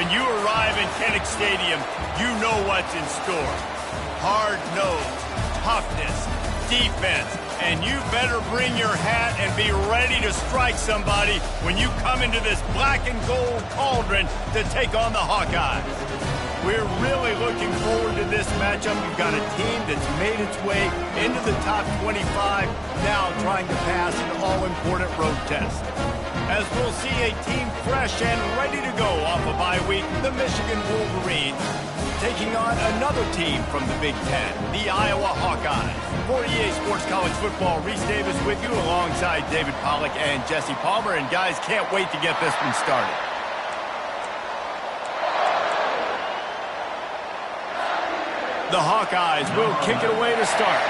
When you arrive in Kinnick Stadium, you know what's in store. Hard nose, toughness, defense, and you better bring your hat and be ready to strike somebody when you come into this black and gold cauldron to take on the Hawkeyes. We're really looking forward to this matchup. You've got a team that's made its way into the top 25, now trying to pass an all-important road test. As we'll see a team fresh and ready to go off a bye week, the Michigan Wolverines, taking on another team from the Big Ten, the Iowa Hawkeyes. For EA Sports College Football, Reese Davis with you alongside David Pollack and Jesse Palmer. And guys, can't wait to get this one started. The Hawkeyes will kick it away to start.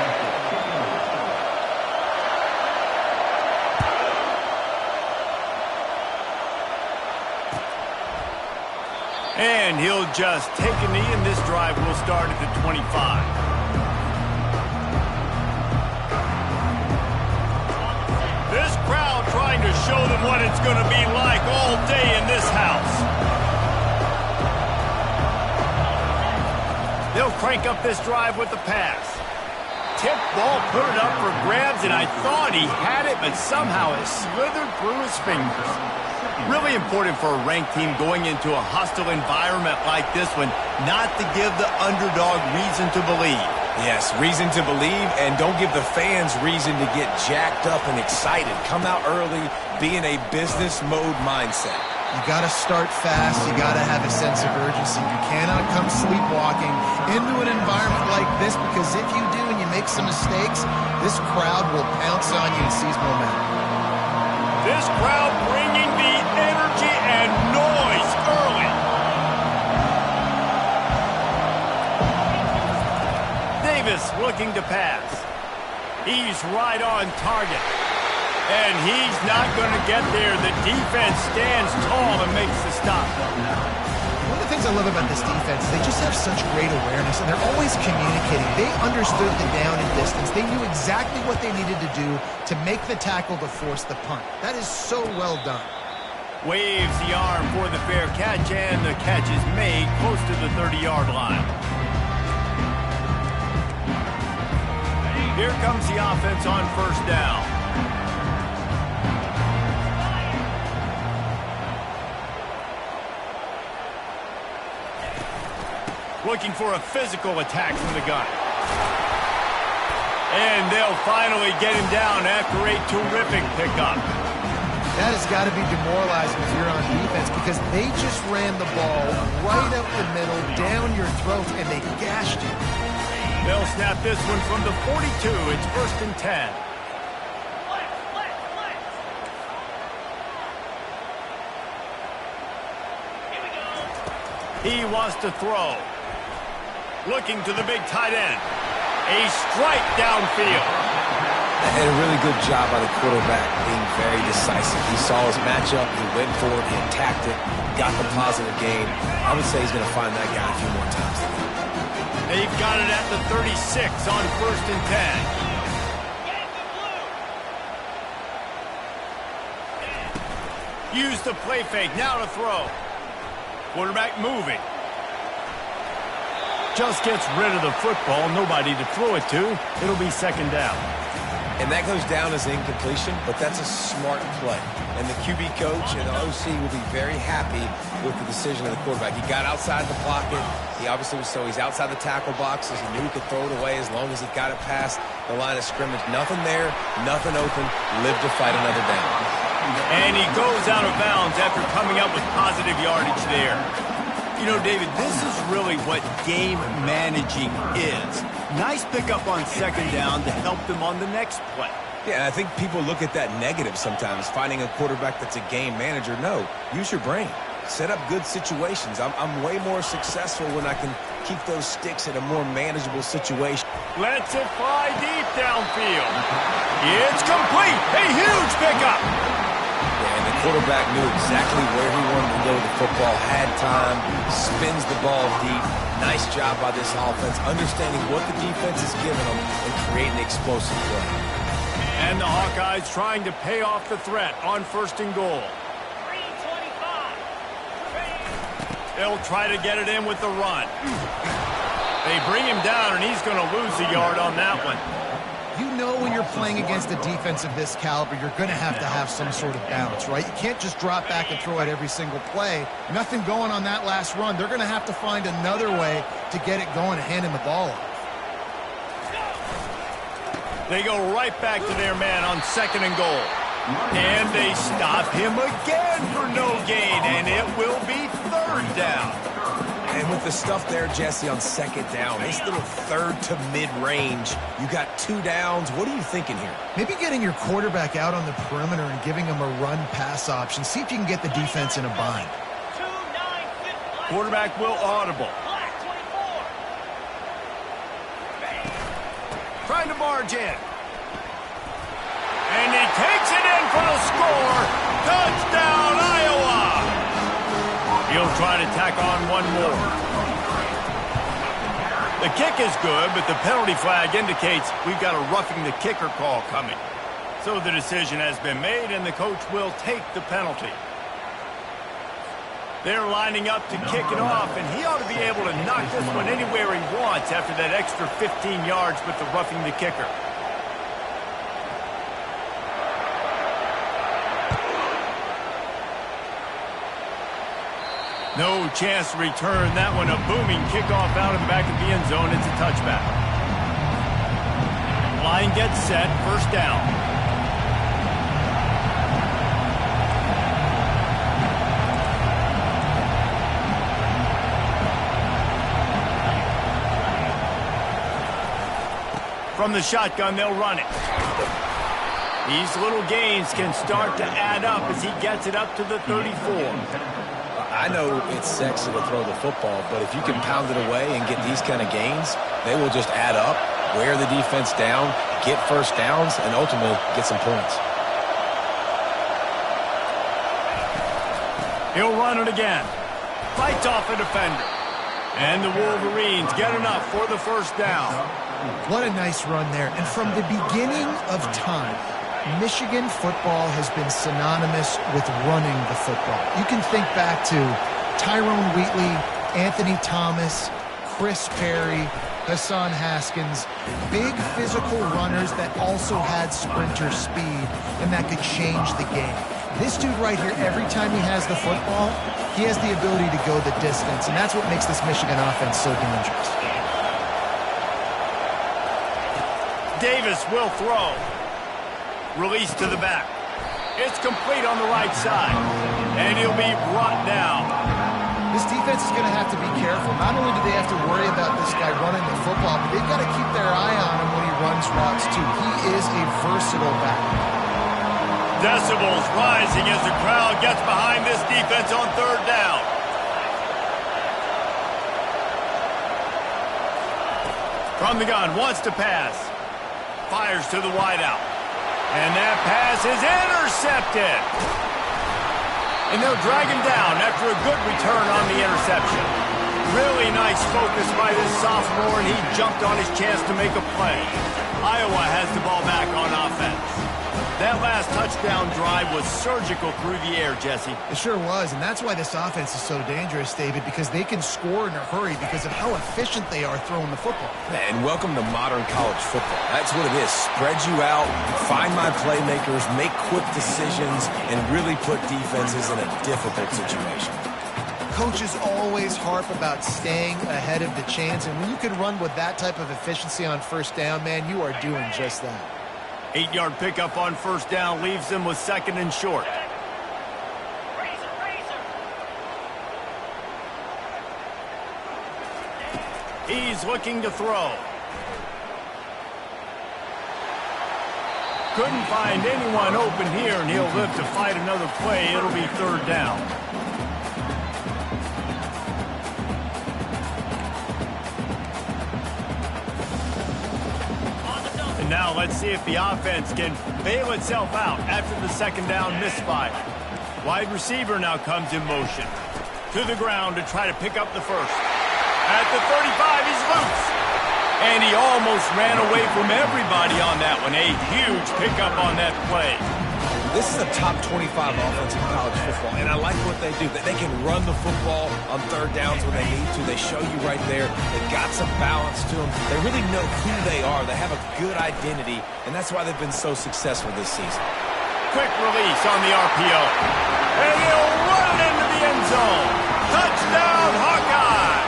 And he'll just take a knee, and this drive will start at the 25. This crowd trying to show them what it's going to be like all day in this house. They'll crank up this drive with the pass. Tip ball, put it up for grabs, and I thought he had it, but somehow it slithered through his fingers. Really important for a ranked team going into a hostile environment like this one, not to give the underdog reason to believe. Yes, reason to believe, and don't give the fans reason to get jacked up and excited. Come out early, be in a business mode mindset. You got to start fast. You got to have a sense of urgency. You cannot come sleepwalking into an environment like this, because if you do and you make some mistakes, this crowd will pounce on you and seize momentum. This crowd bringing the energy and noise early. Davis looking to pass. He's right on target. And he's not going to get there. The defense stands tall and makes the stop. One of the things I love about this defense, they just have such great awareness, and they're always communicating. They understood the down and distance. They knew exactly what they needed to do to make the tackle to force the punt. That is so well done. Waves the arm for the fair catch, and the catch is made close to the 30-yard line. Here comes the offense on first down. Looking for a physical attack from the gun. And they'll finally get him down after a terrific pickup. That has got to be demoralizing if you're on defense, because they just ran the ball right up the middle, down your throat, and they gashed you. They'll snap this one from the 42. It's 1st and 10. He wants to throw. Looking to the big tight end. A strike downfield. And a really good job by the quarterback, being very decisive. He saw his matchup, he went for it, he attacked it, got the positive gain. I would say he's going to find that guy a few more times today. They've got it at the 36 on 1st and 10. Use the play fake, now to throw. Quarterback moving. Just gets rid of the football, nobody to throw it to. It'll be 2nd down. And that goes down as incompletion, but that's a smart play. And the QB coach and the OC will be very happy with the decision of the quarterback. He got outside the pocket. He obviously was, so he's outside the tackle boxes. He knew he could throw it away as long as he got it past the line of scrimmage. Nothing there, nothing open. Live to fight another down. And he goes out of bounds after coming up with positive yardage there. You know, David, this is really what game managing is. Nice pickup on 2nd down to help them on the next play. Yeah, I think people look at that negative sometimes, finding a quarterback that's a game manager. No, use your brain. Set up good situations. I'm way more successful when I can keep those sticks in a more manageable situation. Lets it fly deep downfield. It's complete. A huge pickup. And the quarterback knew exactly where he wanted to go with the football, had time, spins the ball deep. Nice job by this offense, understanding what the defense is giving them and creating explosive play. And the Hawkeyes trying to pay off the threat on 1st and goal. They'll try to get it in with the run. They bring him down, and he's going to lose a yard on that one. You know when you're playing against a defense of this caliber, you're going to have some sort of balance, right? You can't just drop back and throw it every single play. Nothing going on that last run. They're going to have to find another way to get it going and hand him the ball off. They go right back to their man on 2nd and goal. And they stop him again for no gain, and it will be 3rd down. And with the stuff there, Jesse, on 2nd down, this little 3rd to mid-range, you got 2 downs. What are you thinking here? Maybe getting your quarterback out on the perimeter and giving him a run-pass option. See if you can get the defense in a bind. Quarterback will audible. Trying to barge in. And he takes it in for the score. Touchdown, Iowa! He'll try to tack on one more. The kick is good, but the penalty flag indicates we've got a roughing the kicker call coming. So the decision has been made, and the coach will take the penalty. They're lining up to kick it off, and he ought to be able to knock this one anywhere he wants after that extra 15 yards with the roughing the kicker. No chance to return that one. A booming kickoff out of the back of the end zone. It's a touchback. Line gets set. 1st down. From the shotgun, they'll run it. These little gains can start to add up as he gets it up to the 34. I know it's sexy to throw the football, but if you can pound it away and get these kind of gains, they will just add up, wear the defense down, get 1st downs, and ultimately get some points. He'll run it again. Fights off a defender. And the Wolverines get enough for the 1st down. What a nice run there. And from the beginning of time, Michigan football has been synonymous with running the football. You can think back to Tyrone Wheatley, Anthony Thomas, Chris Perry, Hassan Haskins, big physical runners that also had sprinter speed and that could change the game. This dude right here, every time he has the football, he has the ability to go the distance, and that's what makes this Michigan offense so dangerous. Davis will throw. Release to the back. It's complete on the right side. And he'll be brought down. This defense is going to have to be careful. Not only do they have to worry about this guy running the football, but they've got to keep their eye on him when he runs routes too. He is a versatile back. Decibels rising as the crowd gets behind this defense on 3rd down. From the gun, wants to pass. Fires to the wideout. And that pass is intercepted. And they'll drag him down after a good return on the interception. Really nice focus by this sophomore, and he jumped on his chance to make a play. Iowa has the ball back on offense. That last touchdown drive was surgical through the air, Jesse. It sure was, and that's why this offense is so dangerous, David, because they can score in a hurry because of how efficient they are throwing the football. And welcome to modern college football. That's what it is. Spread you out, find my playmakers, make quick decisions, and really put defenses in a difficult situation. Coaches always harp about staying ahead of the chains, and when you can run with that type of efficiency on 1st down, man, you are doing just that. 8-yard pickup on 1st down leaves them with 2nd and short. He's looking to throw. Couldn't find anyone open here, and he'll live to fight another play. It'll be 3rd down. Now let's see if the offense can bail itself out after the 2nd down misfire. Wide receiver now comes in motion. To the ground to try to pick up the 1st. At the 35, he's loose. And he almost ran away from everybody on that one. A huge pickup on that play. This is a top 25 offense in college football, and I like what they do. They can run the football on third downs when they need to. They show you right there. They got some balance to them. They really know who they are. They have a good identity, and that's why they've been so successful this season. Quick release on the RPO. And he'll run into the end zone. Touchdown, Hawkeye!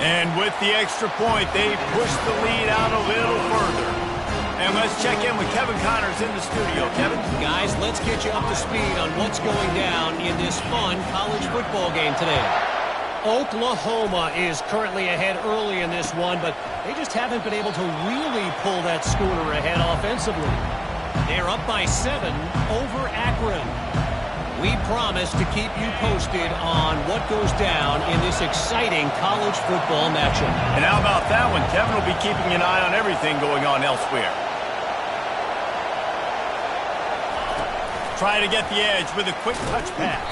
And with the extra point, they push the lead out a little further. And let's check in with Kevin Connors in the studio. Kevin? Guys, let's get you up to speed on what's going down in this fun college football game today. Oklahoma is currently ahead early in this one, but they just haven't been able to really pull that schooner ahead offensively. They're up by 7 over Akron. We promise to keep you posted on what goes down in this exciting college football matchup. And how about that one? Kevin will be keeping an eye on everything going on elsewhere. Try to get the edge with a quick touch pass.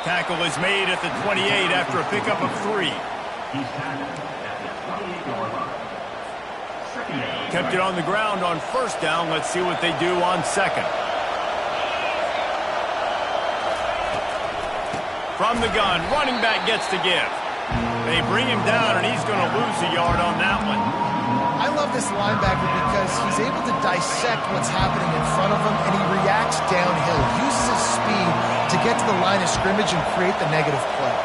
Tackle is made at the 28 after a pickup of 3. Kept it on the ground on first down. Let's see what they do on second. From the gun, running back gets to give. They bring him down, and he's going to lose a yard on that one. I love this linebacker because he's able to dissect what's happening in front of him, and he reacts downhill, uses his speed to get to the line of scrimmage and create the negative play.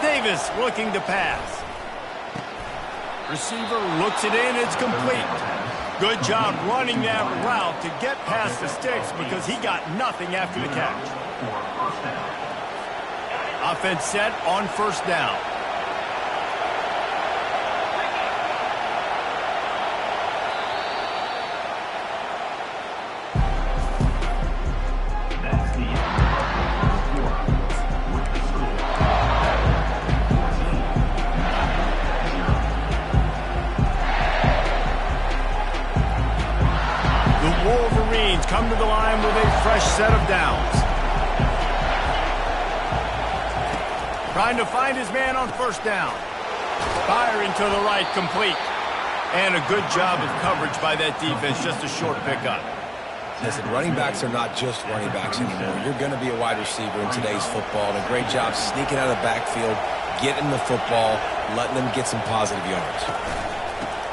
Davis looking to pass. Receiver looks it in, it's complete. Good job running that route to get past the sticks because he got nothing after the catch. Offense set on first down. Wolverines come to the line with a fresh set of downs. Trying to find his man on first down. Firing to the right, complete. And a good job of coverage by that defense, just a short pickup. Listen, running backs are not just running backs anymore. You're going to be a wide receiver in today's football, and a great job sneaking out of the backfield, getting the football, letting them get some positive yards.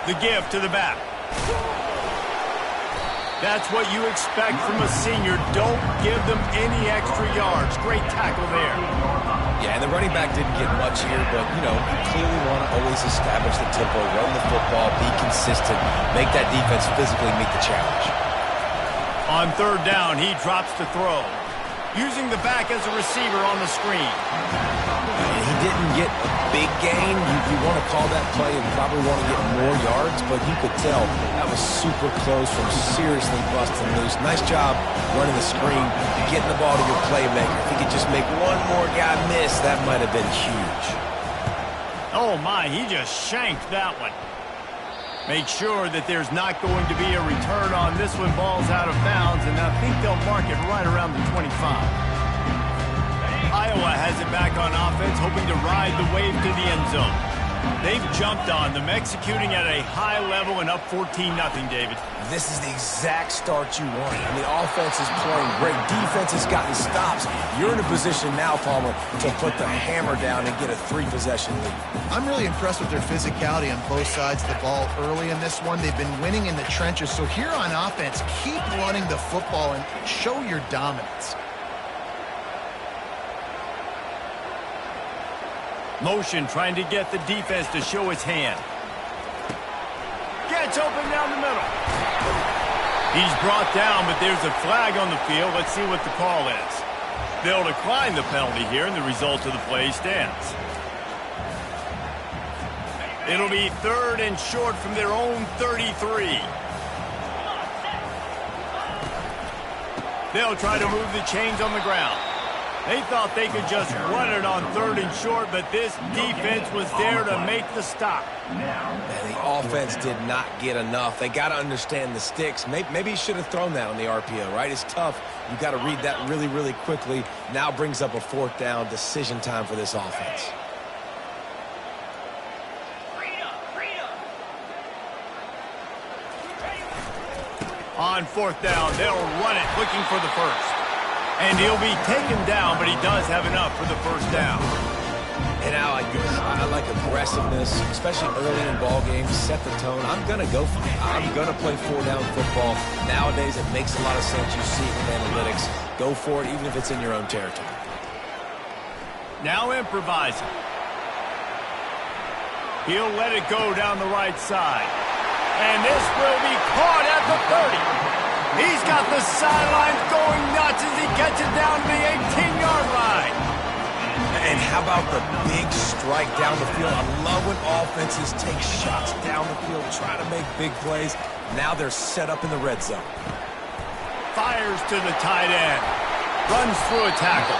The give to the back. That's what you expect from a senior. Don't give them any extra yards. Great tackle there. Yeah, and the running back didn't get much here, but, you know, you clearly want to always establish the tempo, run the football, be consistent, make that defense physically meet the challenge. On third down, he drops to throw. Using the back as a receiver on the screen. And he didn't get a big gain. You want to call that play and probably want to get more yards, but you could tell that was super close from seriously busting loose. Nice job running the screen, getting the ball to your playmaker. If he could just make one more guy miss, that might have been huge. Oh, my, he just shanked that one. Make sure that there's not going to be a return on this one. Ball's out of bounds, and I think they'll mark it right around the 25. Iowa has it back on offense, hoping to ride the wave to the end zone. They've jumped on them, executing at a high level and up 14-0, David. This is the exact start you want. I mean, offense is playing great. Defense has gotten stops. You're in a position now, Palmer, to put the hammer down and get a 3-possession lead. I'm really impressed with their physicality on both sides of the ball early in this one. They've been winning in the trenches. So here on offense, keep running the football and show your dominance. Motion trying to get the defense to show its hand. Gets open down the middle. He's brought down, but there's a flag on the field. Let's see what the call is. They'll decline the penalty here, and the result of the play stands. It'll be third and short from their own 33. They'll try to move the chains on the ground. They thought they could just run it on 3rd and short, but this defense was there to make the stop. Man, the offense did not get enough. They got to understand the sticks. Maybe he should have thrown that on the RPO, right? It's tough. You got to read that really, really quickly. Now brings up a 4th down decision time for this offense. On 4th down, they'll run it, looking for the first. And he'll be taken down, but he does have enough for the 1st down. And I like this. I like aggressiveness, especially early in ball games. Set the tone. I'm going to go for it. I'm going to play 4-down football. Nowadays, it makes a lot of sense. You see it with analytics. Go for it, even if it's in your own territory. Now improvising. He'll let it go down the right side. And this will be caught at the 30. He's got the sidelines going nuts as he gets it down to the 18-yard line. And how about the big strike down the field? I love when offenses take shots down the field, try to make big plays. Now they're set up in the red zone. Fires to the tight end. Runs through a tackle.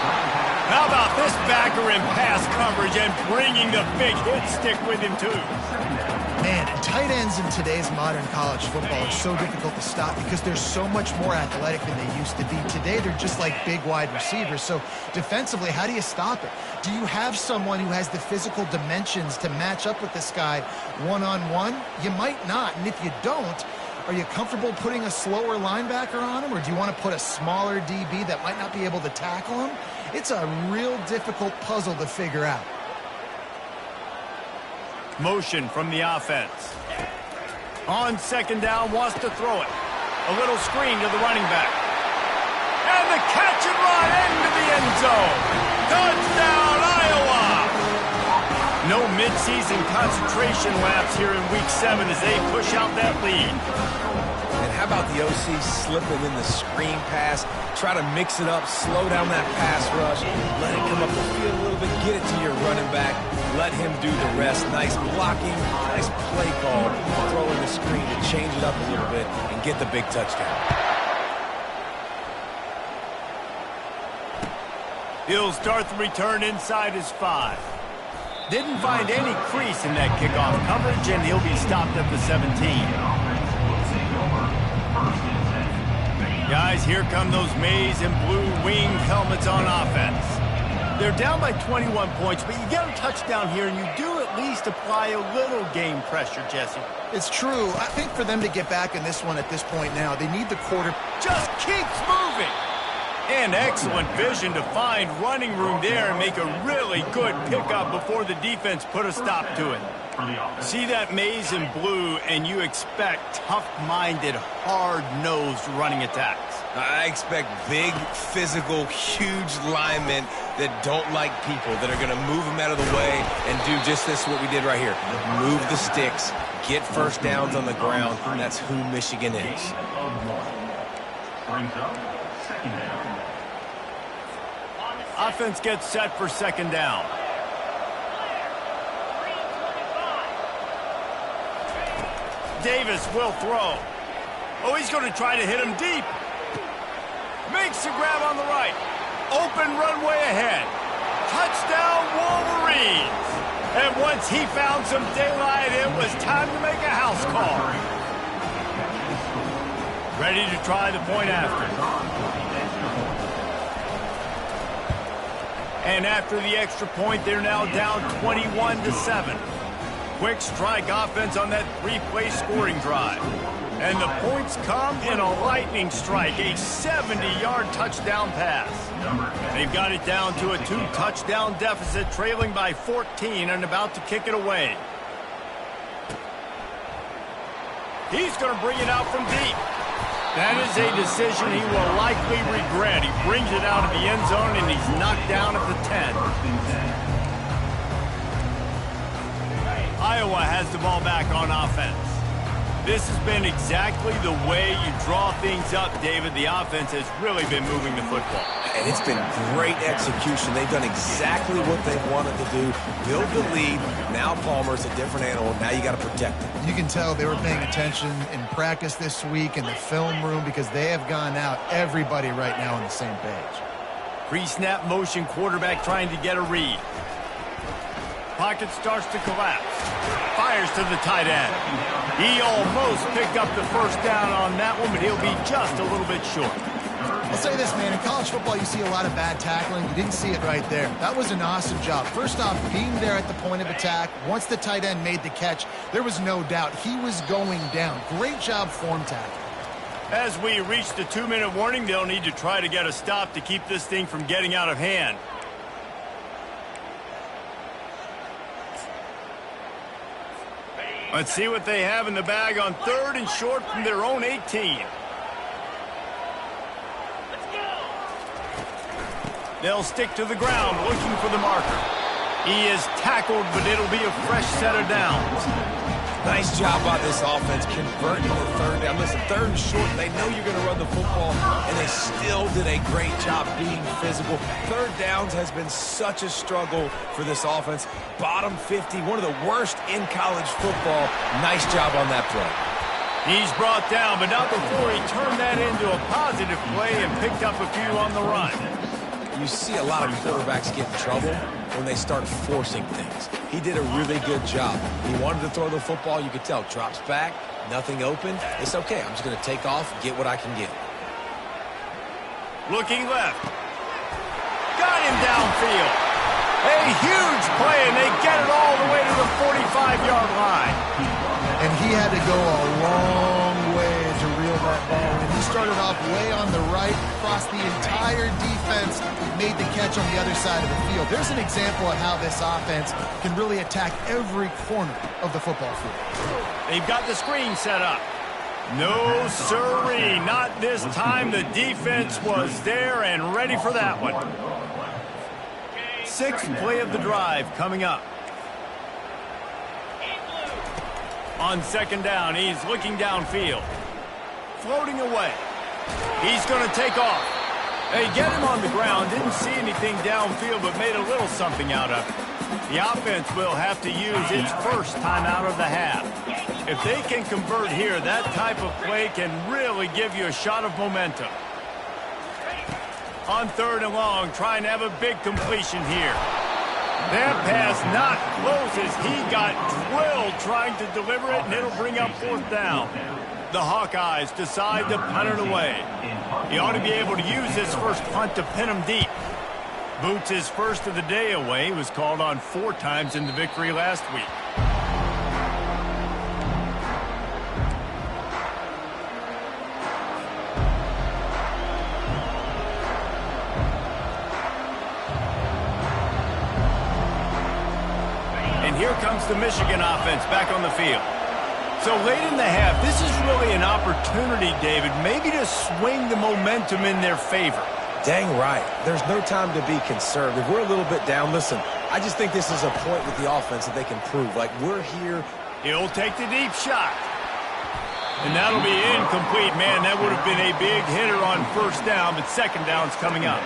How about this backer in pass coverage and bringing the big hit stick with him, too? Man, and tight ends in today's modern college football are so difficult to stop because they're so much more athletic than they used to be. Today, they're just like big wide receivers. So defensively, how do you stop it? Do you have someone who has the physical dimensions to match up with this guy one-on-one? You might not. And if you don't, are you comfortable putting a slower linebacker on him? Or do you want to put a smaller DB that might not be able to tackle him? It's a real difficult puzzle to figure out. Motion from the offense. On 2nd down, wants to throw it. A little screen to the running back. And the catch and run into the end zone. Touchdown, Iowa! No midseason concentration laps here in Week 7 as they push out that lead. And how about the OC slipping in the screen pass? Try to mix it up, slow down that pass rush, let it come up the field a little bit, get it to your running back, let him do the rest. Nice blocking, nice play call, throwing the screen to change it up a little bit and get the big touchdown. He'll start the return inside his 5. Didn't find any crease in that kickoff coverage, and he'll be stopped at the 17. Guys, here come those maize and blue winged helmets on offense. They're down by 21 points, but you get a touchdown here, and you do at least apply a little game pressure, Jesse. It's true. I think for them to get back in this one at this point now, they need the quarter. Just keeps moving. And excellent vision to find running room there and make a really good pickup before the defense put a stop to it. See that maize and blue, and you expect tough-minded, hard-nosed running attacks. I expect big, physical, huge linemen that don't like people, that are going to move them out of the way and do just this, what we did right here. Move the sticks, get 1st downs on the ground. That's who Michigan is. Offense gets set for 2nd down. Davis will throw. Oh, he's going to try to hit him deep. Makes the grab on the right. Open runway ahead. Touchdown, Wolverines. And once he found some daylight, it was time to make a house call. Ready to try the point after. And after the extra point, they're now down 21-7. Quick strike offense on that 3-play scoring drive. And the points come in a lightning strike, a 70-yard touchdown pass. They've got it down to a 2-touchdown deficit, trailing by 14 and about to kick it away. He's going to bring it out from deep. That is a decision he will likely regret. He brings it out of the end zone, and he's knocked down at the 10. Iowa has the ball back on offense. This has been exactly the way you draw things up, David. The offense has really been moving the football. And it's been great execution. They've done exactly what they wanted to do. Build the lead. Now Palmer's a different animal. Now you got to protect him. You can tell they were paying attention in practice this week in the film room because they have gone out, everybody right now on the same page. Pre-snap motion quarterback trying to get a read. Pocket starts to collapse. Fires to the tight end. He almost picked up the first down on that one, but he'll be just a little bit short. I'll say this, man. In college football, you see a lot of bad tackling. You didn't see it right there. That was an awesome job. First off, being there at the point of attack. Once the tight end made the catch, there was no doubt he was going down. Great job form tackle. As we reach the 2-minute warning, they'll need to try to get a stop to keep this thing from getting out of hand. Let's see what they have in the bag on 3rd and short from their own 18. They'll stick to the ground looking for the marker. He is tackled, but it'll be a fresh set of downs. Nice job by this offense converting the 3rd down. Listen, 3rd and short, they know you're going to run the football, and they still did a great job being physical. 3rd downs has been such a struggle for this offense. Bottom 50, one of the worst in college football. Nice job on that play. He's brought down, but not before he turned that into a positive play and picked up a few on the run. You see a lot of quarterbacks get in trouble when they start forcing things. He did a really good job. He wanted to throw the football. You could tell. Drops back, nothing open. It's okay. I'm just going to take off, get what I can get. Looking left. Got him downfield. A huge play, and they get it all the way to the 45-yard line. And he had to go a long way to reel that ball in. He started off way on the right, across the entire defense, made the catch on the other side of the field. There's an example of how this offense can really attack every corner of the football field. They've got the screen set up. No sirree, not this time. The defense was there and ready for that one. 6th play of the drive coming up. On 2nd down, he's looking downfield. Floating away. He's going to take off. They get him on the ground. Didn't see anything downfield, but made a little something out of it. The offense will have to use its first timeout of the half. If they can convert here, that type of play can really give you a shot of momentum. On 3rd and long, trying to have a big completion here. That pass not close as he got drilled trying to deliver it, and it'll bring up 4th down. The Hawkeyes decide to punt it away. He ought to be able to use his first punt to pin him deep. Boots his first of the day away. He was called on 4 times in the victory last week. And here comes the Michigan offense back on the field. So late in the half, this is really an opportunity, David, maybe to swing the momentum in their favor. Dang right. There's no time to be conservative. We're a little bit down. Listen, I just think this is a point with the offense that they can prove. Like, we're here. He'll take the deep shot. And that'll be incomplete. Man, that would have been a big hitter on 1st down, but 2nd down's coming up.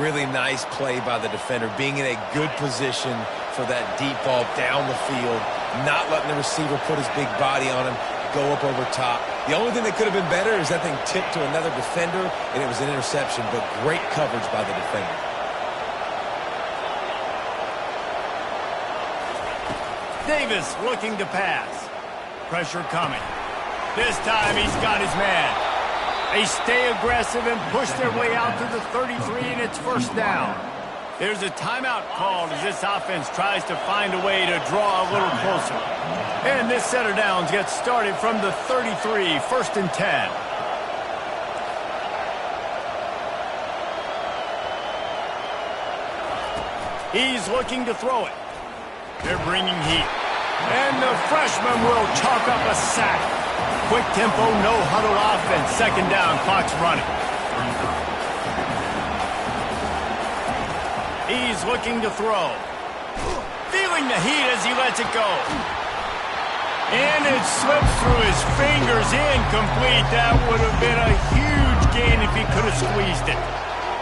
Really nice play by the defender, being in a good position for that deep ball down the field, not letting the receiver put his big body on him, go up over top. The only thing that could have been better is that thing tipped to another defender, and it was an interception, but great coverage by the defender. Davis looking to pass. Pressure coming. This time he's got his man. They stay aggressive and push their way out to the 33, and it's 1st down. There's a timeout called as this offense tries to find a way to draw a little closer. And this set of downs gets started from the 33, 1st and 10. He's looking to throw it. They're bringing heat. And the freshman will chalk up a sack. Quick tempo, no huddle offense. 2nd down, clock's running. He's looking to throw. Feeling the heat as he lets it go. And it slips through his fingers, incomplete. That would have been a huge gain if he could have squeezed it.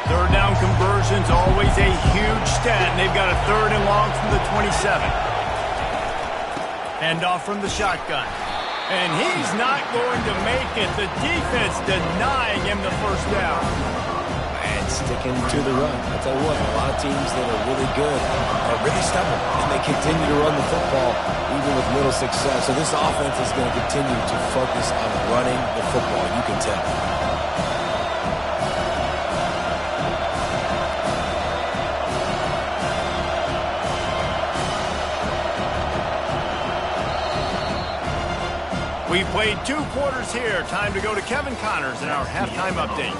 3rd down conversion's always a huge stat, and they've got a 3rd and long from the 27. Hand off from the shotgun. And he's not going to make it. The defense denying him the 1st down. And sticking to the run. I'll tell you what, a lot of teams that are really good are really stubborn, and they continue to run the football even with little success. So this offense is going to continue to focus on running the football. You can tell. We played 2 quarters here. Time to go to Kevin Connors in our halftime update.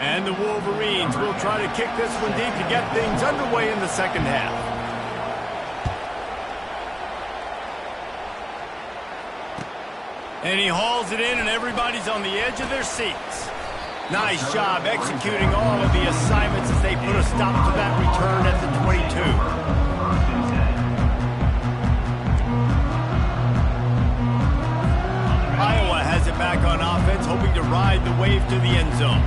And the Wolverines will try to kick this one deep to get things underway in the second half. And he hauls it in, and everybody's on the edge of their seats. Nice job executing all of the assignments as they put a stop to that return at the 22. Iowa has it back on offense, hoping to ride the wave to the end zone.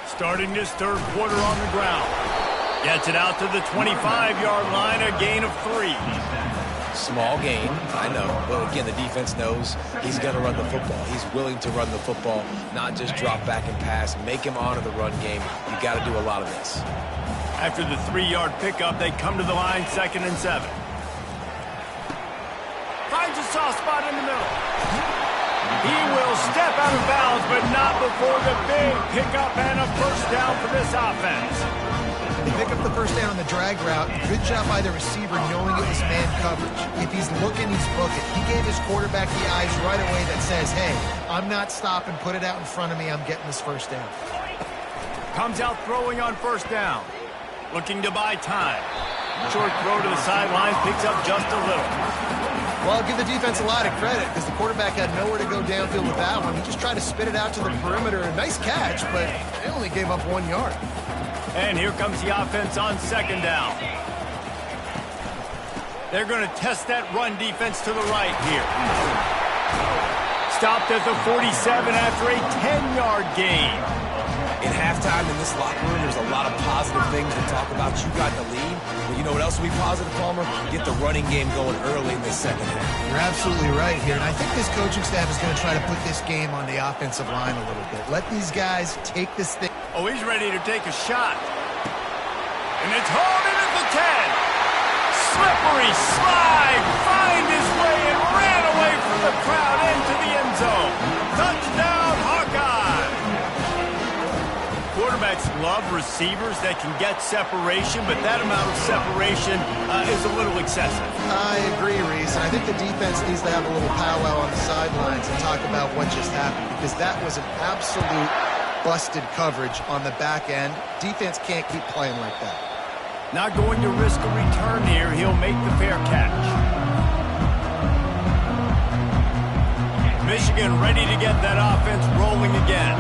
Starting this third quarter on the ground. Gets it out to the 25-yard line, a gain of 3. Small gain, I know, but again, the defense knows he's going to run the football. He's willing to run the football, not just drop back and pass, make him honor the run game. You got to do a lot of this. After the 3-yard pickup, they come to the line, 2nd and 7. Finds a soft spot in the middle. He will step out of bounds, but not before the big pickup and a first down for this offense. They pick up the first down on the drag route. Good job by the receiver knowing it was man coverage. If he's looking, he's booking. He gave his quarterback the eyes right away that says, hey, I'm not stopping. Put it out in front of me. I'm getting this first down. Comes out throwing on first down. Looking to buy time. Short throw to the sidelines, picks up just a little. Well, I'll give the defense a lot of credit because the quarterback had nowhere to go downfield with that one. He just tried to spit it out to the perimeter. A nice catch, but they only gave up 1 yard. And here comes the offense on second down. They're going to test that run defense to the right here. Stopped at the 47 after a 10-yard gain. In halftime in this locker room, there's a lot of positive things to talk about. You got the lead. But you know what else will be positive, Palmer? Get the running game going early in the second half. You're absolutely right here. And I think this coaching staff is going to try to put this game on the offensive line a little bit. Let these guys take this thing. Oh, he's ready to take a shot. And it's hauled in at the 10. Slippery slide. Find his way and ran away from the crowd into the end zone. Touchdown, Hawkeye. Quarterbacks love receivers that can get separation, but that amount of separation is a little excessive. I agree, Reese. And I think the defense needs to have a little powwow on the sidelines and talk about what just happened, because that was an absolute busted coverage on the back end. Defense can't keep playing like that. Not going to risk a return here. He'll make the fair catch. Michigan ready to get that offense rolling again.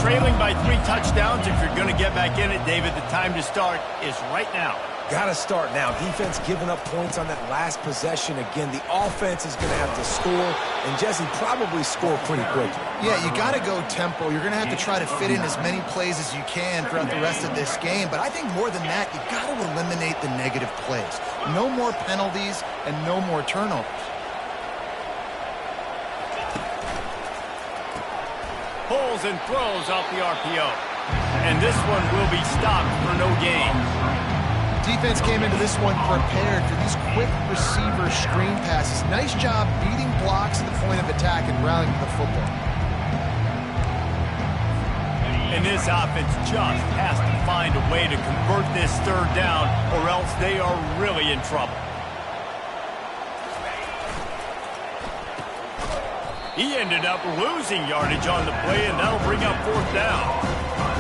Trailing by 3 touchdowns. If you're going to get back in it, David, the time to start is right now. Got to start now. Defense giving up points on that last possession. Again, the offense is going to have to score, and Jesse probably score pretty quickly. Yeah, you got to go tempo. You're going to have to try to fit in as many plays as you can throughout the rest of this game. But I think more than that, you got to eliminate the negative plays. No more penalties and no more turnovers. Pulls and throws off the RPO. And this one will be stopped for no gain. Defense came into this one prepared for these quick receiver screen passes. Nice job beating blocks at the point of attack and rallying to the football. And this offense just has to find a way to convert this third down, or else they are really in trouble. He ended up losing yardage on the play, and that'll bring up fourth down.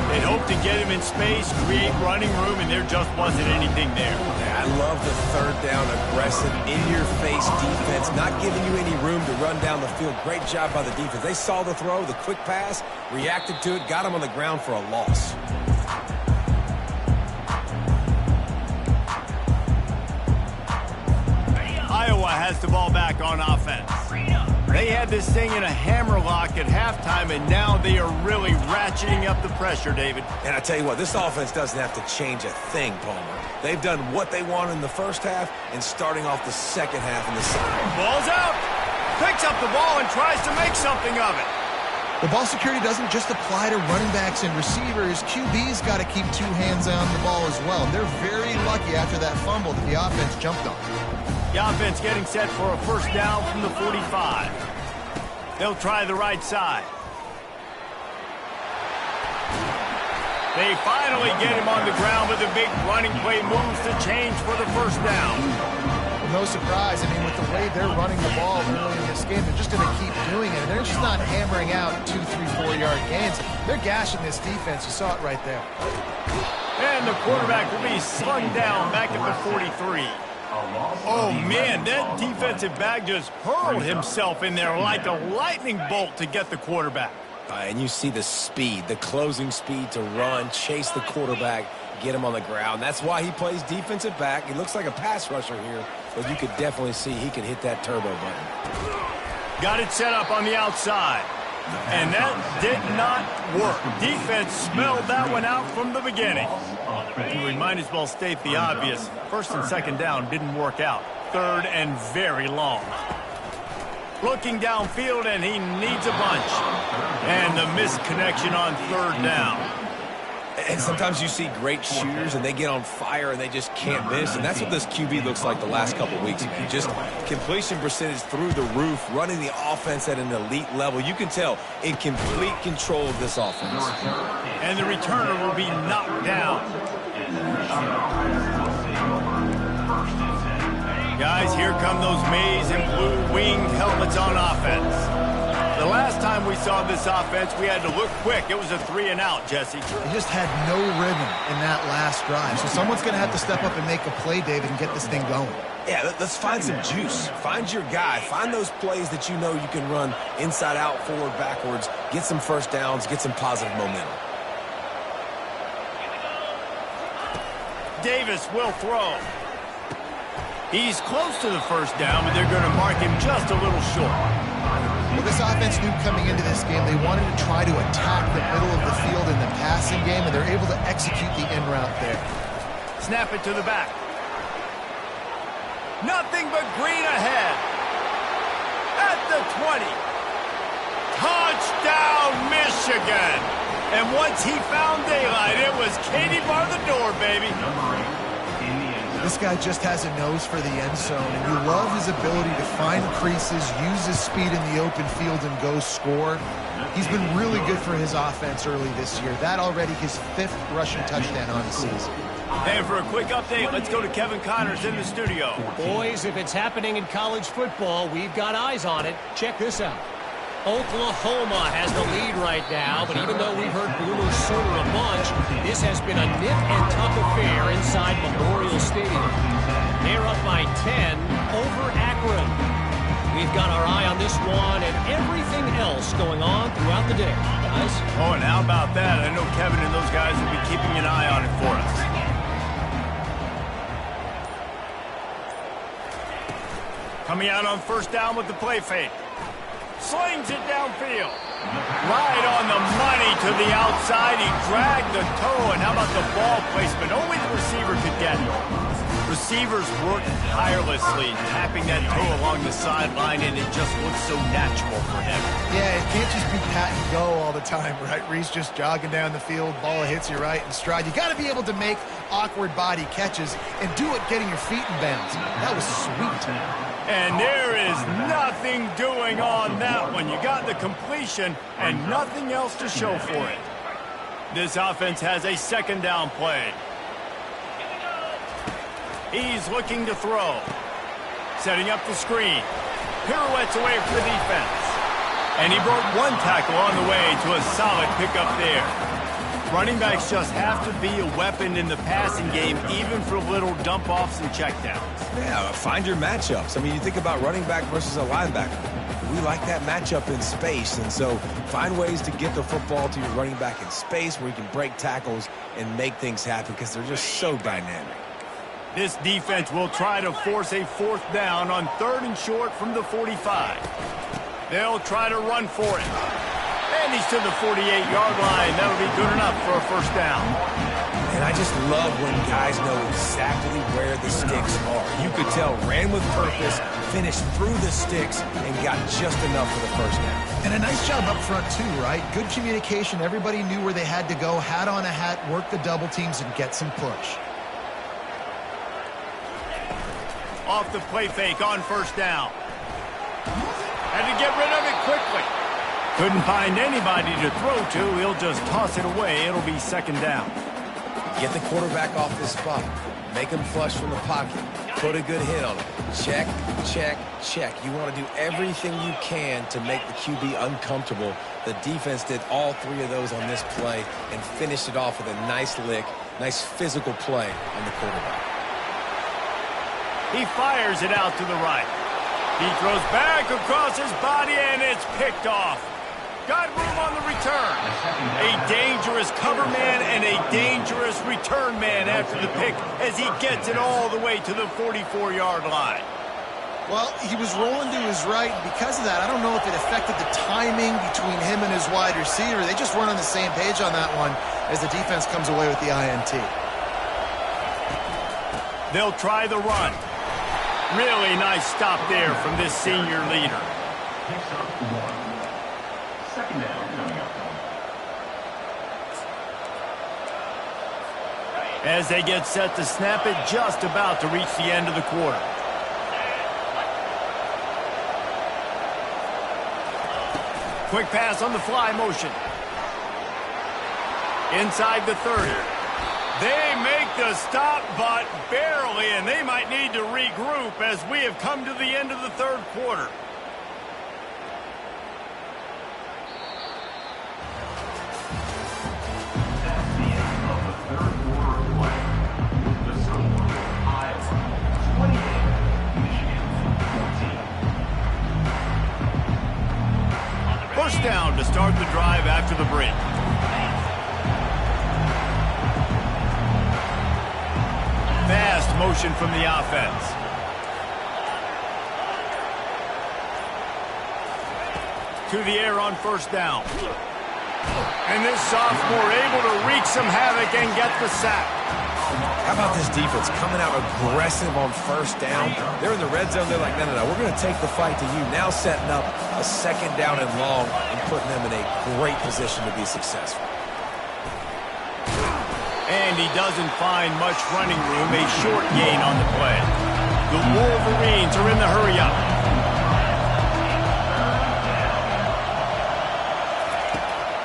They hoped to get him in space, create running room, and there just wasn't anything there. I love the third down, aggressive, in-your-face defense, not giving you any room to run down the field. Great job by the defense. They saw the throw, the quick pass, reacted to it, got him on the ground for a loss. Iowa has the ball back on offense. They had had this thing in a hammerlock at halftime, and now they are really ratcheting up the pressure, David. And I tell you what, this offense doesn't have to change a thing, Palmer. They've done what they want in the first half and starting off the second half in the second. Ball's out. Picks up the ball and tries to make something of it. The ball security doesn't just apply to running backs and receivers. QB's got to keep two hands on the ball as well. They're very lucky after that fumble that the offense jumped on. The offense getting set for a first down from the 45. They'll try the right side. They finally get him on the ground, but the big running play moves the change for the first down. Well, no surprise. I mean, with the way they're running the ball early in this game, they're just going to keep doing it. They're just not hammering out 2, 3, 4-yard gains. They're gashing this defense. You saw it right there. And the quarterback will be slung down back at the 43. Oh, man, that defensive back just hurled himself in there like a lightning bolt to get the quarterback. And you see the speed, the closing speed to run, chase the quarterback, get him on the ground. That's why he plays defensive back. He looks like a pass rusher here, but you could definitely see he can hit that turbo button. Got it set up on the outside. And that did not work. Defense smelled that one out from the beginning. We might as well state the obvious. First and second down didn't work out. Third and very long. Looking downfield, and he needs a bunch. And the missed connection on third down. And sometimes you see great shooters, and they get on fire, and they just can't miss. And that's what this QB looks like the last couple of weeks, man. Just completion percentage through the roof, running the offense at an elite level. You can tell in complete control of this offense. And the returner will be knocked down. Guys, here come those maize and blue winged helmets on offense. The last time we saw this offense, we had to look quick. It was a 3-and-out, Jesse. They just had no rhythm in that last drive. So someone's going to have to step up and make a play, David, and get this thing going. Yeah, let's find some juice. Find your guy. Find those plays that you know you can run inside out, forward, backwards. Get some first downs. Get some positive momentum. Davis will throw. He's close to the first down, but they're going to mark him just a little short. Well, this offense knew coming into this game they wanted to try to attack the middle of the field in the passing game, and they're able to execute the in route there. Snap it to the back. Nothing but green ahead. At the 20. Touchdown, Michigan. And once he found daylight, it was Katie bar the door, baby. This guy just has a nose for the end zone, and you love his ability to find creases, use his speed in the open field, and go score. He's been really good for his offense early this year. That already his 5th rushing touchdown on the season. And for a quick update, let's go to Kevin Connors in the studio. Boys, if it's happening in college football, we've got eyes on it. Check this out. Oklahoma has the lead right now, but even though we've heard Boomers Sooner a bunch, this has been a nip and tuck affair inside Memorial Stadium. They're up by 10 over Akron. We've got our eye on this one and everything else going on throughout the day, guys. Oh, and how about that? I know Kevin and those guys will be keeping an eye on it for us. Coming out on first down with the play fake. Slings it downfield. Right on the money to the outside. He dragged the toe. And how about the ball placement? Only the receiver could get it. Receivers worked tirelessly, tapping that toe along the sideline, and it just looks so natural for him. Yeah, it can't just be pat and go all the time, right? Reese just jogging down the field, ball hits you right in stride. You got to be able to make awkward body catches and do it getting your feet in bounds. That was sweet. And there is nothing doing on that one. You got the completion and nothing else to show for it. This offense has a second down play. He's looking to throw. Setting up the screen. Pirouettes away from the defense. And he broke one tackle on the way to a solid pickup there. Running backs just have to be a weapon in the passing game, even for little dump-offs and checkdowns. Yeah, find your matchups. I mean, you think about running back versus a linebacker. We like that matchup in space, and so find ways to get the football to your running back in space where you can break tackles and make things happen because they're just so dynamic. This defense will try to force a fourth down on 3rd and short from the 45. They'll try to run for it. And he's to the 48-yard line. That'll be good enough for a first down. And I just love when guys know exactly where the sticks are. You could tell ran with purpose, finished through the sticks, and got just enough for the first down. And a nice job up front, too, right? Good communication. Everybody knew where they had to go. Hat on a hat, work the double teams, and get some push. Off the play fake on first down. Had to get rid of it quickly. Couldn't find anybody to throw to. He'll just toss it away. It'll be second down. Get the quarterback off his spot. Make him flush from the pocket. Put a good hit on him. Check, check, check. You want to do everything you can to make the QB uncomfortable. The defense did all three of those on this play and finished it off with a nice lick, nice physical play on the quarterback. He fires it out to the right. He throws back across his body, and it's picked off. Got room on the return. A dangerous cover man and a dangerous return man after the pick as he gets it all the way to the 44-yard line. Well, he was rolling to his right. Because of that, I don't know if it affected the timing between him and his wide receiver. They just weren't on the same page on that one as the defense comes away with the INT. They'll try the run. Really nice stop there from this senior leader. Second down coming up. As they get set to snap it, just about to reach the end of the quarter. Quick pass on the fly motion. Inside the 30. They make the stop, but barely, and they might need to regroup as we have come to the end of the third quarter. That's the end of the third quarter of play. The score, Iowa 28, Michigan 14. First down to start the drive after the break. Fast motion from the offense. To the air on first down. And this sophomore able to wreak some havoc and get the sack. How about this defense coming out aggressive on first down? They're in the red zone. They're like, no, no, no, we're going to take the fight to you. Now setting up a second down and long and putting them in a great position to be successful. And he doesn't find much running room, a short gain on the play. The Wolverines are in the hurry-up.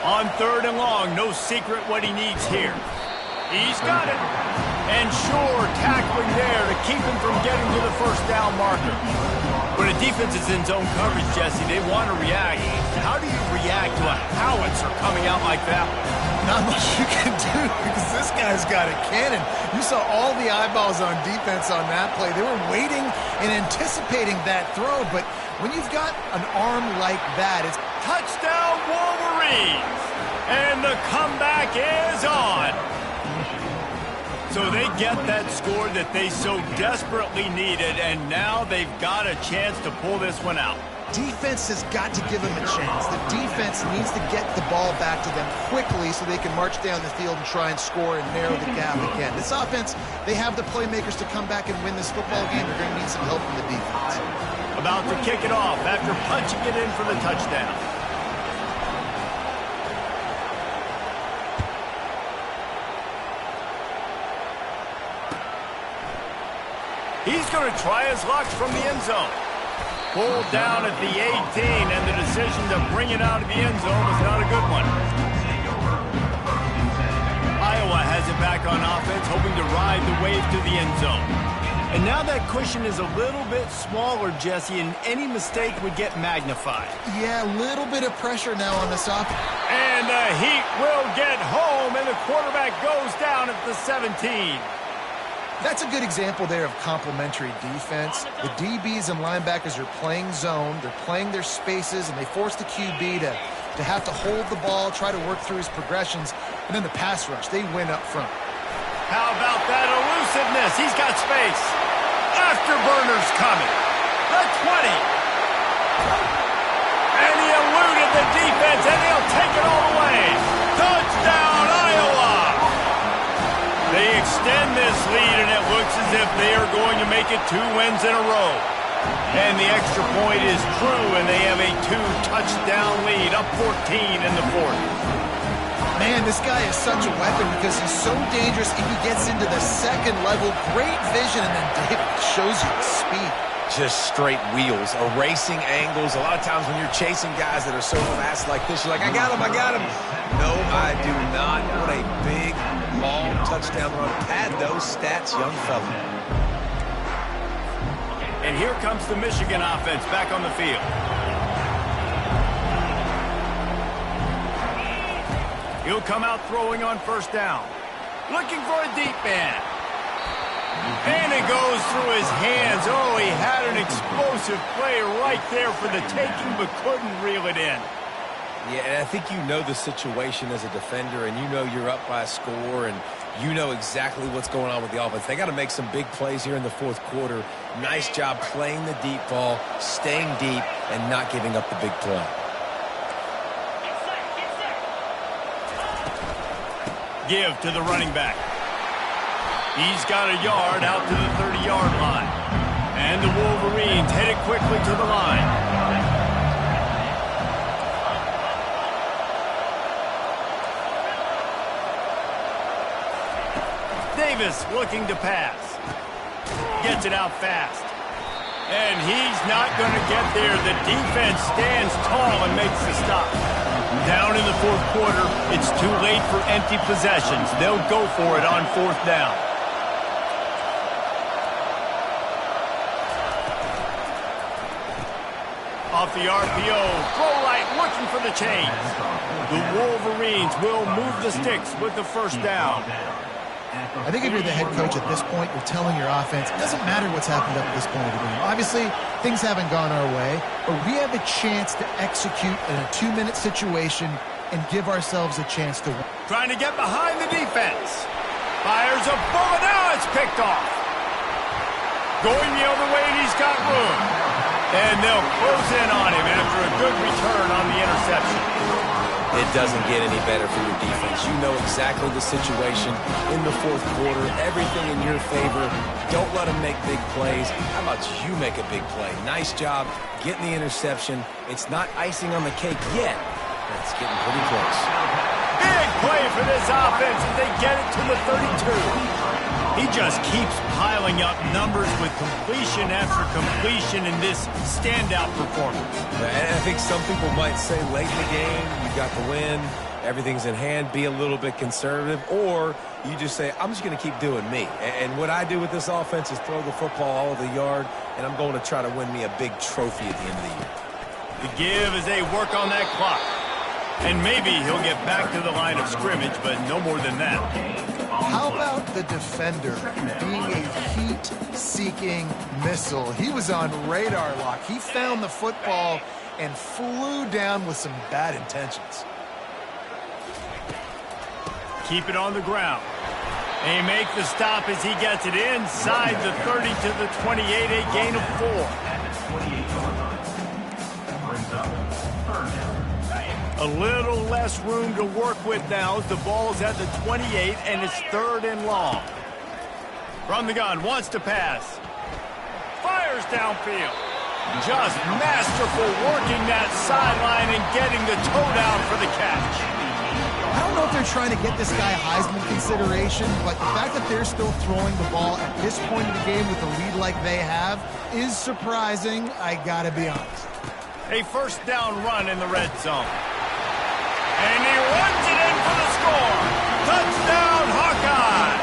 On third and long, no secret what he needs here. He's got it. And sure, tackling there to keep him from getting to the first down marker. When a defense is in zone coverage, Jesse, they want to react. How do you react to a howitzer coming out like that? Not much you can do because this guy's got a cannon. You saw all the eyeballs on defense on that play. They were waiting and anticipating that throw, but when you've got an arm like that, it's touchdown Wolverines! And the comeback is on. So they get that score that they so desperately needed, and now they've got a chance to pull this one out. Defense has got to give them a chance. The defense needs to get the ball back to them quickly so they can march down the field and try and score and narrow the gap again. This offense, they have the playmakers to come back and win this football game. They're going to need some help from the defense. About to kick it off after punching it in for the touchdown. He's going to try his luck from the end zone. Pulled down at the 18, and the decision to bring it out of the end zone was not a good one. Iowa has it back on offense, hoping to ride the wave to the end zone. And now that cushion is a little bit smaller, Jesse, and any mistake would get magnified. Yeah, a little bit of pressure now on this offense. And the Heat will get home, and the quarterback goes down at the 17. That's a good example there of complementary defense. The DBs and linebackers are playing zone, they're playing their spaces, and they force the QB to have to hold the ball, try to work through his progressions, and then the pass rush, they win up front. How about that elusiveness? He's got space. Afterburner's coming. The 20. the defense, and they'll take it all the way. Touchdown, Iowa! They extend this lead, and it looks as if they are going to make it 2 wins in a row. And the extra point is true, and they have a 2-touchdown lead, up 14 in the fourth. Man, this guy is such a weapon because he's so dangerous if he gets into the second level. Great vision, and then David shows you the speed. Just straight wheels, erasing angles. A lot of times when you're chasing guys that are so fast like this, you're like, I got him, I got him. No, I do not. What a big, long touchdown run. Pad those stats, young fella. And here comes the Michigan offense back on the field. He'll come out throwing on first down. Looking for a deep man. And it goes through his hands. Oh, he had an explosive play right there for the taking, but couldn't reel it in. Yeah, and I think you know the situation as a defender, and you know you're up by a score, and you know exactly what's going on with the offense. They got to make some big plays here in the fourth quarter. Nice job playing the deep ball, staying deep, and not giving up the big play. Give to the running back. He's got a yard out to the 30-yard line. And the Wolverines headed quickly to the line. Davis looking to pass. Gets it out fast. And he's not going to get there. The defense stands tall and makes the stop. Down in the fourth quarter, it's too late for empty possessions. They'll go for it on fourth down. Off the RPO, throw right, looking for the change. The Wolverines will move the sticks with the first down. I think if you're the head coach at this point, you're telling your offense, it doesn't matter what's happened up to this point of the game. Obviously, things haven't gone our way, but we have a chance to execute in a 2-minute situation and give ourselves a chance to win. Trying to get behind the defense. Fires a bullet, now it's picked off. Going the other way, and he's got room. And they'll close in on him after a good return on the interception. It doesn't get any better for your defense. You know exactly the situation in the fourth quarter. Everything in your favor. Don't let them make big plays. How about you make a big play? Nice job getting the interception. It's not icing on the cake yet, but it's getting pretty close. Big play for this offense as they get it to the 32. He just keeps piling up numbers with completion after completion in this standout performance. And I think some people might say late in the game, you got the win, everything's in hand, be a little bit conservative, or you just say, I'm just going to keep doing me. And what I do with this offense is throw the football all over the yard, and I'm going to try to win me a big trophy at the end of the year. The give as they work on that clock. And maybe he'll get back to the line of scrimmage, but no more than that. How about the defender being a heat-seeking missile? He was on radar lock. He found the football and flew down with some bad intentions. Keep it on the ground. They make the stop as he gets it inside the 30 to the 28, a gain of 4. A little less room to work with now as the ball's at the 28 and it's 3rd and long. From the gun, wants to pass. Fires downfield. Just masterful working that sideline and getting the toe down for the catch. I don't know if they're trying to get this guy Heisman consideration, but the fact that they're still throwing the ball at this point of the game with a lead like they have is surprising, I gotta be honest. A first down run in the red zone. And he runs it in for the score. Touchdown, Hawkeye!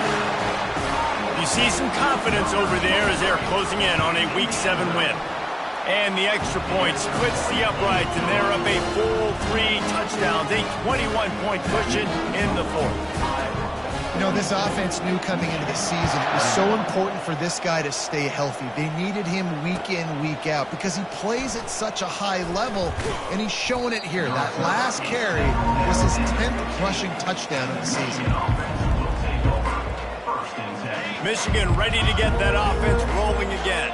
You see some confidence over there as they're closing in on a Week 7 win. And the extra point splits the uprights, and they're up a full 3 touchdowns, a 21-point cushion in the fourth. You know, this offense knew coming into the season it was so important for this guy to stay healthy. They needed him week in, week out because he plays at such a high level, and he's showing it here. That last carry was his 10th rushing touchdown of the season. Michigan ready to get that offense rolling again.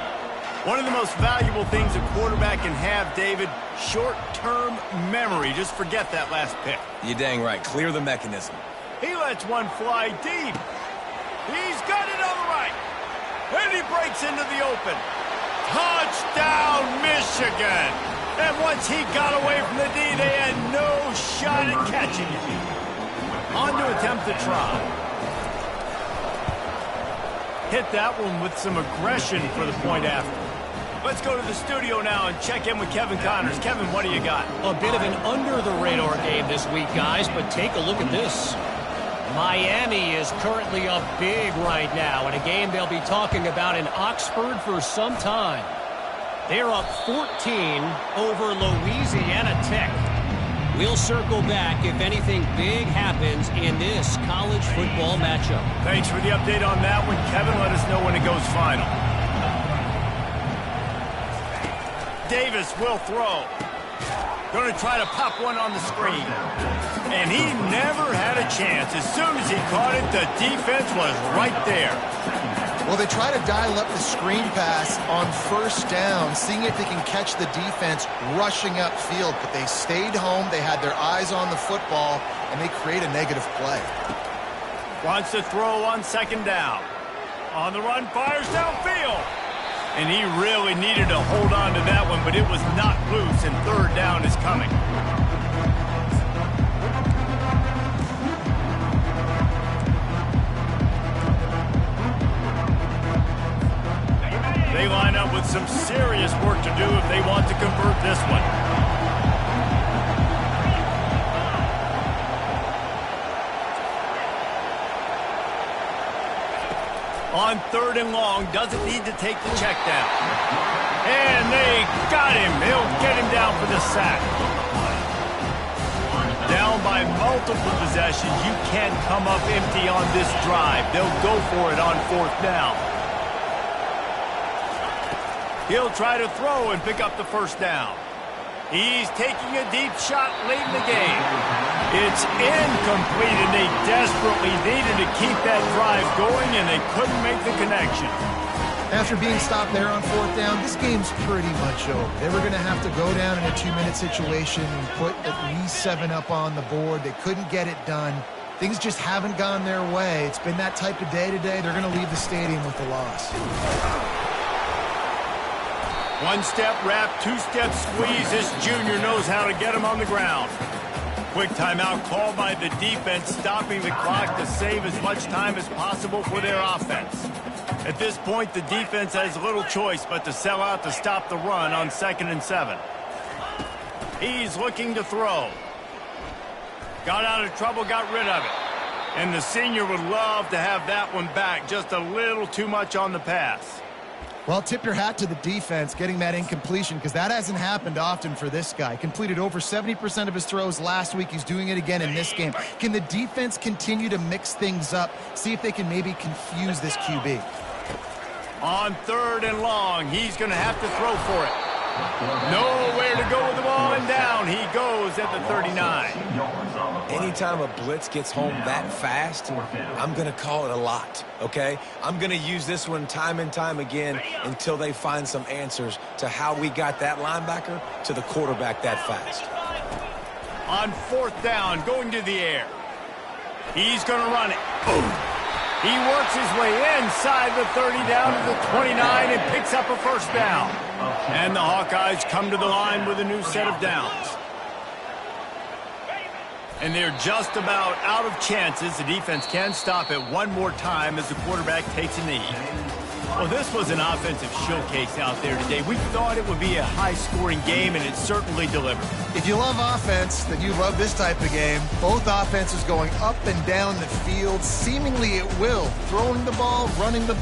One of the most valuable things a quarterback can have, David, short-term memory. Just forget that last pick. You're dang right. Clear the mechanism. He lets one fly deep. He's got it on the right. And he breaks into the open. Touchdown, Michigan. And once he got away from the D, they had no shot at catching it. On to attempt the try. Hit that one with some aggression for the point after. Let's go to the studio now and check in with Kevin Connors. Kevin, what do you got? A bit of an under-the-radar game this week, guys, but take a look at this. Miami is currently up big right now in a game they'll be talking about in Oxford for some time. They're up 14 over Louisiana Tech. We'll circle back if anything big happens in this college football matchup. Thanks for the update on that one, Kevin. Let us know when it goes final. Davis will throw. Going to try to pop one on the screen. And he never had a chance. As soon as he caught it, the defense was right there. Well, they try to dial up the screen pass on first down, seeing if they can catch the defense rushing upfield. But they stayed home, they had their eyes on the football, and they create a negative play. Wants to throw on second down. On the run, fires downfield. And he really needed to hold on to that one, but it was not loose, and third down is coming. They line up with some serious work to do if they want to convert this one. On third and long, doesn't need to take the check down. And they got him. He'll get him down for the sack. Down by multiple possessions. You can't come up empty on this drive. They'll go for it on fourth down. He'll try to throw and pick up the first down. He's taking a deep shot late in the game. It's incomplete, and they desperately needed to keep that drive going, and they couldn't make the connection. After being stopped there on fourth down, this game's pretty much over. They were going to have to go down in a 2-minute situation and put at least 7 up on the board. They couldn't get it done. Things just haven't gone their way. It's been that type of day today. They're going to leave the stadium with the loss. One-step wrap, two-step squeeze. This junior knows how to get him on the ground. Quick timeout called by the defense, stopping the clock to save as much time as possible for their offense. At this point, the defense has little choice but to sell out to stop the run on 2nd and 7. He's looking to throw. Got out of trouble, got rid of it. And the senior would love to have that one back. Just a little too much on the pass. Well, tip your hat to the defense getting that incompletion, because that hasn't happened often for this guy. Completed over 70% of his throws last week. He's doing it again in this game. Can the defense continue to mix things up? See if they can maybe confuse this QB. On third and long, he's going to have to throw for it. Nowhere to go with the ball, and down he goes at the 39. Anytime a blitz gets home that fast, I'm going to call it a lot, okay? I'm going to use this one time and time again until they find some answers to how we got that linebacker to the quarterback that fast. On fourth down, going to the air. He's going to run it. Boom. He works his way inside the 30 down to the 29 and picks up a first down. And the Hawkeyes come to the line with a new set of downs. And they're just about out of chances. The defense can stop it one more time as the quarterback takes a knee. Well, this was an offensive showcase out there today. We thought it would be a high-scoring game, and it certainly delivered. If you love offense, then you love this type of game. Both offenses going up and down the field. Seemingly it will. Throwing the ball, running the ball.